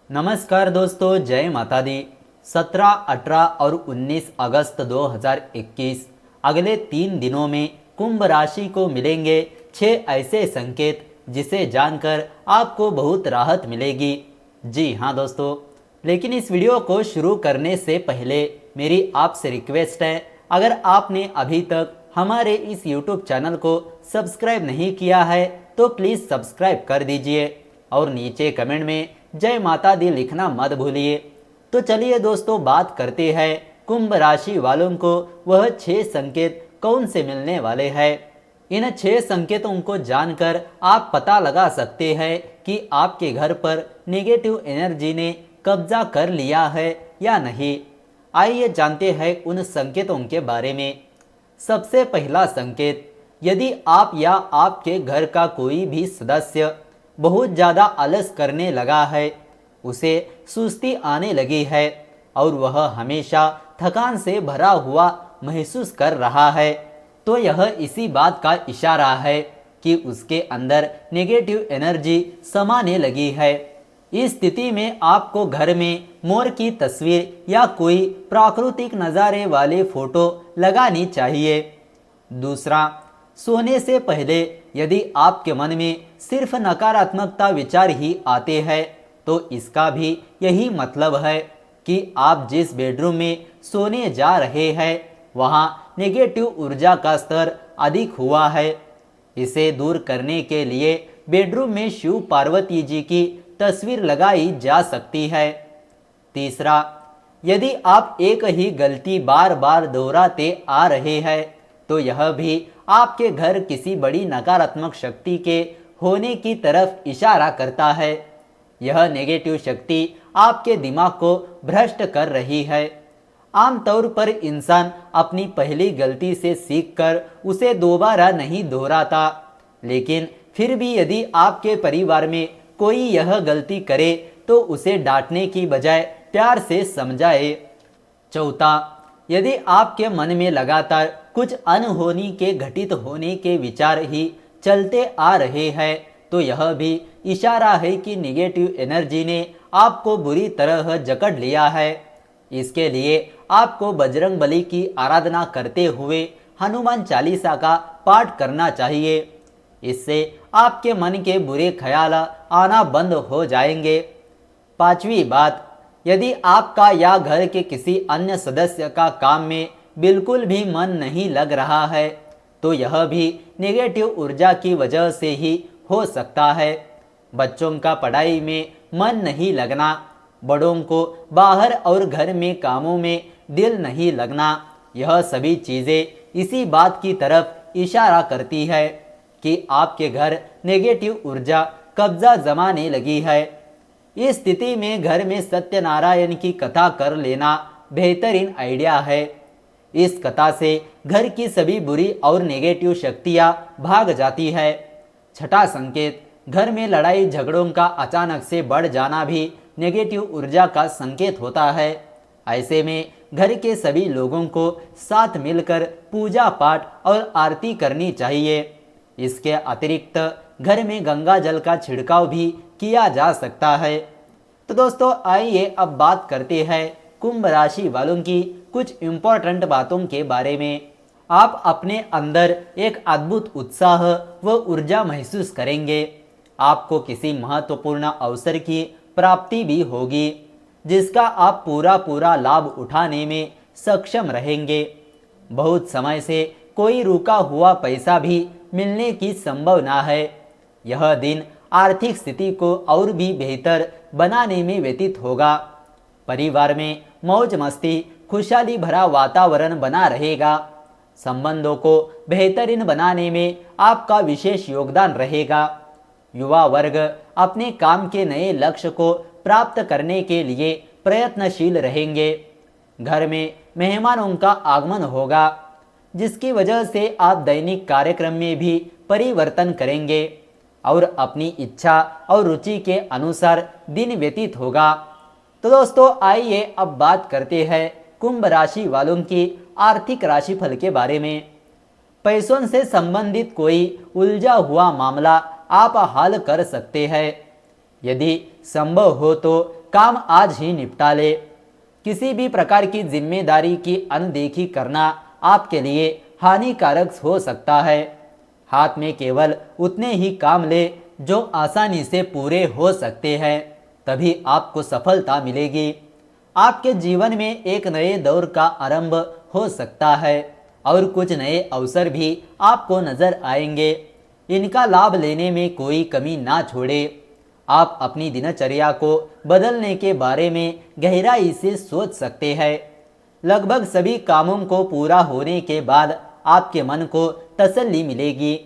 नमस्कार दोस्तों, जय माता दी। 17, 18 और 19 अगस्त 2021 अगले 3 दिनों में कुंभ राशि को मिलेंगे 6 ऐसे संकेत जिसे जानकर आपको बहुत राहत मिलेगी। जी हाँ दोस्तों, लेकिन इस वीडियो को शुरू करने से पहले मेरी आपसे रिक्वेस्ट है, अगर आपने अभी तक हमारे इस YouTube चैनल को सब्सक्राइब नहीं किया है तो प्लीज़ सब्सक्राइब कर दीजिए और नीचे कमेंट में जय माता दी लिखना मत भूलिए। तो चलिए दोस्तों, बात करते हैं कुंभ राशि वालों को वह 6 संकेत कौन से मिलने वाले हैं। इन 6 संकेतों को जानकर आप पता लगा सकते हैं कि आपके घर पर नेगेटिव एनर्जी ने कब्जा कर लिया है या नहीं। आइए जानते हैं उन संकेतों के बारे में। सबसे पहला संकेत, यदि आप या आपके घर का कोई भी सदस्य बहुत ज़्यादा आलस करने लगा है, उसे सुस्ती आने लगी है और वह हमेशा थकान से भरा हुआ महसूस कर रहा है, तो यह इसी बात का इशारा है कि उसके अंदर नेगेटिव एनर्जी समाने लगी है। इस स्थिति में आपको घर में मोर की तस्वीर या कोई प्राकृतिक नज़ारे वाले फोटो लगानी चाहिए। दूसरा, सोने से पहले यदि आपके मन में सिर्फ नकारात्मकता विचार ही आते हैं तो इसका भी यही मतलब है कि आप जिस बेडरूम में सोने जा रहे हैं वहाँ नेगेटिव ऊर्जा का स्तर अधिक हुआ है। इसे दूर करने के लिए बेडरूम में शिव पार्वती जी की तस्वीर लगाई जा सकती है। तीसरा, यदि आप एक ही गलती बार बार दोहराते आ रहे हैं तो यह भी आपके घर किसी बड़ी नकारात्मक शक्ति के होने की तरफ इशारा करता है। यह नेगेटिव शक्ति आपके दिमाग को भ्रष्ट कर रही है। आमतौर पर इंसान अपनी पहली गलती से सीखकर उसे दोबारा नहीं दोहराता, लेकिन फिर भी यदि आपके परिवार में कोई यह गलती करे तो उसे डांटने की बजाय प्यार से समझाए। चौथा, यदि आपके मन में लगातार कुछ अनहोनी के घटित होने के विचार ही चलते आ रहे हैं तो यह भी इशारा है कि नेगेटिव एनर्जी ने आपको बुरी तरह जकड़ लिया है। इसके लिए आपको बजरंग बली की आराधना करते हुए हनुमान चालीसा का पाठ करना चाहिए। इससे आपके मन के बुरे ख्याल आना बंद हो जाएंगे। पांचवी बात, यदि आपका या घर के किसी अन्य सदस्य का काम में बिल्कुल भी मन नहीं लग रहा है तो यह भी नेगेटिव ऊर्जा की वजह से ही हो सकता है। बच्चों का पढ़ाई में मन नहीं लगना, बड़ों को बाहर और घर में कामों में दिल नहीं लगना, यह सभी चीज़ें इसी बात की तरफ इशारा करती है कि आपके घर नेगेटिव ऊर्जा कब्जा जमाने लगी है। इस स्थिति में घर में सत्यनारायण की कथा कर लेना बेहतरीन आइडिया है। इस कथा से घर की सभी बुरी और नेगेटिव शक्तियां भाग जाती है। छठा संकेत, घर में लड़ाई झगड़ों का अचानक से बढ़ जाना भी नेगेटिव ऊर्जा का संकेत होता है। ऐसे में घर के सभी लोगों को साथ मिलकर पूजा पाठ और आरती करनी चाहिए। इसके अतिरिक्त घर में गंगा जल का छिड़काव भी किया जा सकता है। तो दोस्तों, आइए अब बात करते हैं कुंभ राशि वालों की कुछ इम्पोर्टेंट बातों के बारे में। आप अपने अंदर एक अद्भुत उत्साह व ऊर्जा महसूस करेंगे। आपको किसी महत्वपूर्ण अवसर की प्राप्ति भी होगी जिसका आप पूरा लाभ उठाने में सक्षम रहेंगे। बहुत समय से कोई रुका हुआ पैसा भी मिलने की संभावना है। यह दिन आर्थिक स्थिति को और भी बेहतर बनाने में व्यतीत होगा। परिवार में मौज मस्ती, खुशहाली भरा वातावरण बना रहेगा। संबंधों को बेहतरीन बनाने में आपका विशेष योगदान रहेगा। युवा वर्ग अपने काम के नए लक्ष्य को प्राप्त करने के लिए प्रयत्नशील रहेंगे। घर में मेहमानों का आगमन होगा जिसकी वजह से आप दैनिक कार्यक्रम में भी परिवर्तन करेंगे और अपनी इच्छा और रुचि के अनुसार दिन व्यतीत होगा। तो दोस्तों, आइए अब बात करते हैं कुंभ राशि वालों की आर्थिक राशिफल के बारे में। पैसों से संबंधित कोई उलझा हुआ मामला आप हल कर सकते हैं। यदि संभव हो तो काम आज ही निपटा ले। किसी भी प्रकार की जिम्मेदारी की अनदेखी करना आपके लिए हानिकारक हो सकता है। हाथ में केवल उतने ही काम ले जो आसानी से पूरे हो सकते हैं, तभी आपको सफलता मिलेगी। आपके जीवन में एक नए दौर का आरंभ हो सकता है और कुछ नए अवसर भी आपको नजर आएंगे। इनका लाभ लेने में कोई कमी ना छोड़े। आप अपनी दिनचर्या को बदलने के बारे में गहराई से सोच सकते हैं। लगभग सभी कामों को पूरा होने के बाद आपके मन को तसल्ली मिलेगी।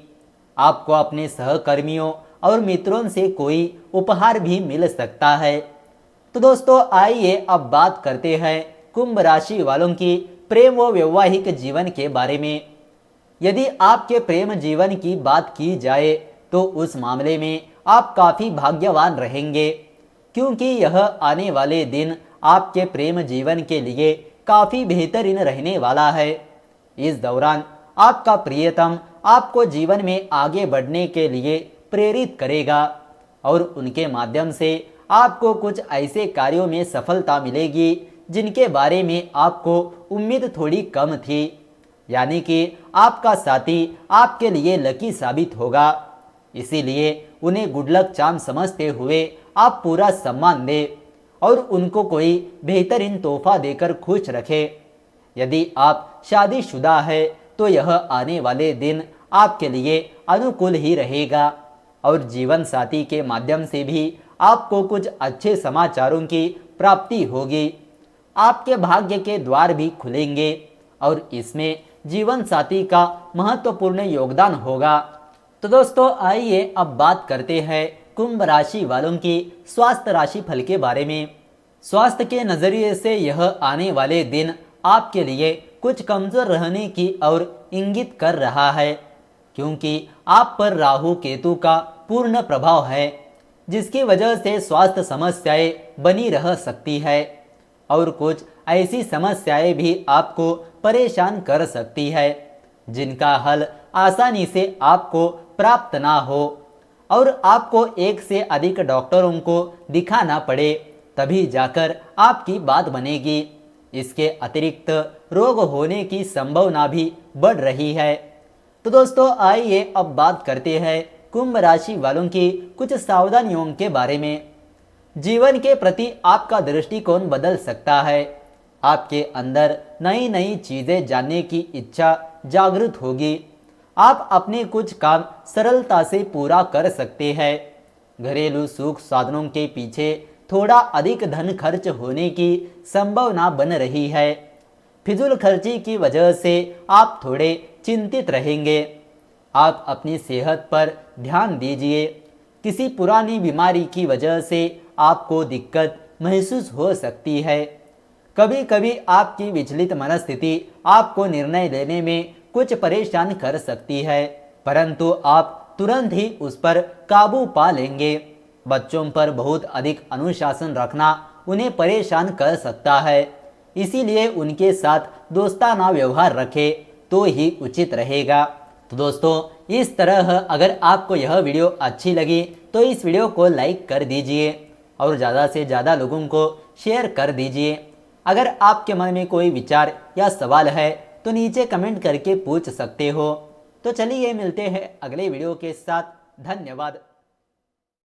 आपको अपने सहकर्मियों और मित्रों से कोई उपहार भी मिल सकता है। तो दोस्तों आइए अब बात करते हैं कुंभ राशि वालों की प्रेम व वैवाहिक जीवन के बारे में। यदि आपके प्रेम जीवन की बात की जाए तो उस मामले में आप काफ़ी भाग्यवान रहेंगे, क्योंकि यह आने वाले दिन आपके प्रेम जीवन के लिए काफ़ी बेहतरीन रहने वाला है। इस दौरान आपका प्रियतम आपको जीवन में आगे बढ़ने के लिए प्रेरित करेगा और उनके माध्यम से आपको कुछ ऐसे कार्यों में सफलता मिलेगी जिनके बारे में आपको उम्मीद थोड़ी कम थी। यानी कि आपका साथी आपके लिए लकी साबित होगा। इसीलिए उन्हें गुड लक चार्म समझते हुए आप पूरा सम्मान दें और उनको कोई बेहतरीन तोहफा देकर खुश रखें। यदि आप शादीशुदा है तो यह आने वाले दिन आपके लिए अनुकूल ही रहेगा और जीवन साथी के माध्यम से भी आपको कुछ अच्छे समाचारों की प्राप्ति होगी। आपके भाग्य के द्वार भी खुलेंगे और इसमें जीवन साथी का महत्वपूर्ण योगदान होगा। तो दोस्तों आइए अब बात करते हैं कुंभ राशि वालों की स्वास्थ्य राशि फल के बारे में। स्वास्थ्य के नज़रिए से यह आने वाले दिन आपके लिए कुछ कमजोर रहने की ओर इंगित कर रहा है, क्योंकि आप पर राहु केतु का पूर्ण प्रभाव है, जिसकी वजह से स्वास्थ्य समस्याएं बनी रह सकती है और कुछ ऐसी समस्याएं भी आपको परेशान कर सकती है जिनका हल आसानी से आपको प्राप्त ना हो और आपको एक से अधिक डॉक्टरों को दिखाना पड़े, तभी जाकर आपकी बात बनेगी। इसके अतिरिक्त रोग होने की संभावना भी बढ़ रही है। तो दोस्तों आइए अब बात करते हैं कुंभ राशि वालों की कुछ सावधानियों के बारे में। जीवन के प्रति आपका दृष्टिकोण बदल सकता है। आपके अंदर नई नई चीजें जानने की इच्छा जागृत होगी। आप अपने कुछ काम सरलता से पूरा कर सकते हैं। घरेलू सुख साधनों के पीछे थोड़ा अधिक धन खर्च होने की संभावना बन रही है। फिजूल खर्ची की वजह से आप थोड़े चिंतित रहेंगे। आप अपनी सेहत पर ध्यान दीजिए। किसी पुरानी बीमारी की वजह से आपको दिक्कत महसूस हो सकती है। कभी कभी आपकी विचलित मनस्थिति आपको निर्णय लेने में कुछ परेशान कर सकती है, परंतु आप तुरंत ही उस पर काबू पा लेंगे। बच्चों पर बहुत अधिक अनुशासन रखना उन्हें परेशान कर सकता है, इसीलिए उनके साथ दोस्ताना व्यवहार रखें तो ही उचित रहेगा। तो दोस्तों इस तरह अगर आपको यह वीडियो अच्छी लगी तो इस वीडियो को लाइक कर दीजिए और ज़्यादा से ज़्यादा लोगों को शेयर कर दीजिए। अगर आपके मन में कोई विचार या सवाल है तो नीचे कमेंट करके पूछ सकते हो। तो चलिए मिलते हैं अगले वीडियो के साथ। धन्यवाद।